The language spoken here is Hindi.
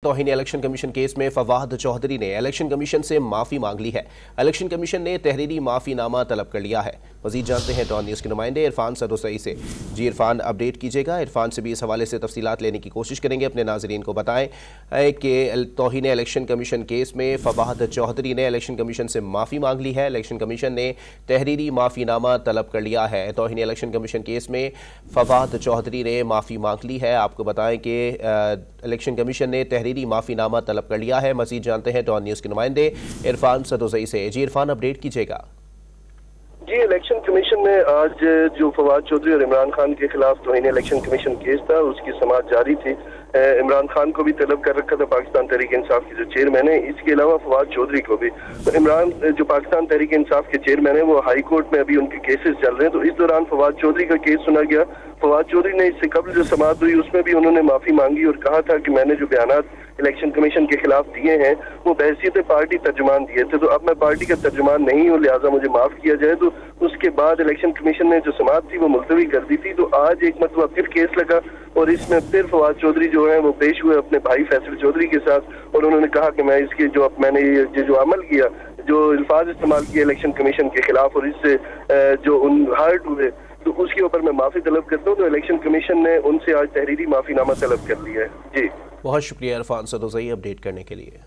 तौहीन इलेक्शन कमीशन केस में फवाद चौधरी ने इलेक्शन कमीशन से माफी मांग ली है। इलेक्शन कमीशन ने तहरीरी माफीनामा तलब कर लिया है। मजीद जानते हैं टॉन न्यूज़ के नुमाइंदे इरफान सदोसई से। जी इरफान, अपडेट कीजिएगा। इरफान से भी इस हवाले से तफसीलात लेने की कोशिश करेंगे। अपने नाजरीन को बताएं कि तौहीन इलेक्शन कमीशन केस में फवाद चौधरी ने इलेक्शन कमीशन से माफ़ी मांग ली है। इलेक्शन कमीशन ने तहरीरी माफीनामा तलब कर लिया है। तौहीन इलेक्शन कमीशन केस में फवाद चौधरी ने माफ़ी मांग ली है। आपको बताएं कि इलेक्शन कमीशन ने तहरीरी माफीनामा तलब कर लिया है। मजीद जानते हैं टॉन न्यूज़ के नुमाइंदे इरफान सदोसई से। जी इरफान, अपडेट कीजिएगा। जी, इलेक्शन कमीशन ने आज जो फवाद चौधरी और इमरान खान के खिलाफ तौहीन इलेक्शन कमीशन केस था उसकी समाअत जारी थी। इमरान खान को भी तलब कर रखा था पाकिस्तान तहरीक इंसाफ के जो चेयरमैन है, इसके अलावा फवाद चौधरी को भी। तो इमरान जो पाकिस्तान तहरीक इंसाफ के चेयरमैन है वो हाई कोर्ट में अभी उनके केसेस चल रहे हैं। तो इस दौरान फवाद चौधरी का केस सुना गया। फवाद चौधरी ने इससे कबल जो समाअत हुई उसमें भी उन्होंने माफी मांगी और कहा था कि मैंने जो बयानात इलेक्शन कमीशन के खिलाफ दिए हैं वो बहसीत पार्टी तर्जुमान दिए थे, तो अब मैं पार्टी का तर्जुमान नहीं हूँ, लिहाजा मुझे माफ किया जाए। तो उसके बाद इलेक्शन कमीशन ने जो समाअत थी वो मुलतवी कर दी थी। तो आज एक मरतबा फिर केस लगा और इसमें फिर फवाद चौधरी जो है वो पेश हुए अपने भाई फैसल चौधरी के साथ और उन्होंने कहा कि मैं इसके मैंने ये जो अमल किया, जो अल्फाज इस्तेमाल किए इलेक्शन कमीशन के खिलाफ और इससे जो उन हर्ट हुए, तो उसके ऊपर मैं माफी तलब करता हूँ। तो इलेक्शन कमीशन ने उनसे आज तहरीरी माफीनामा तलब कर लिया है। जी बहुत शुक्रिया इरफान सदोसई अपडेट करने के लिए।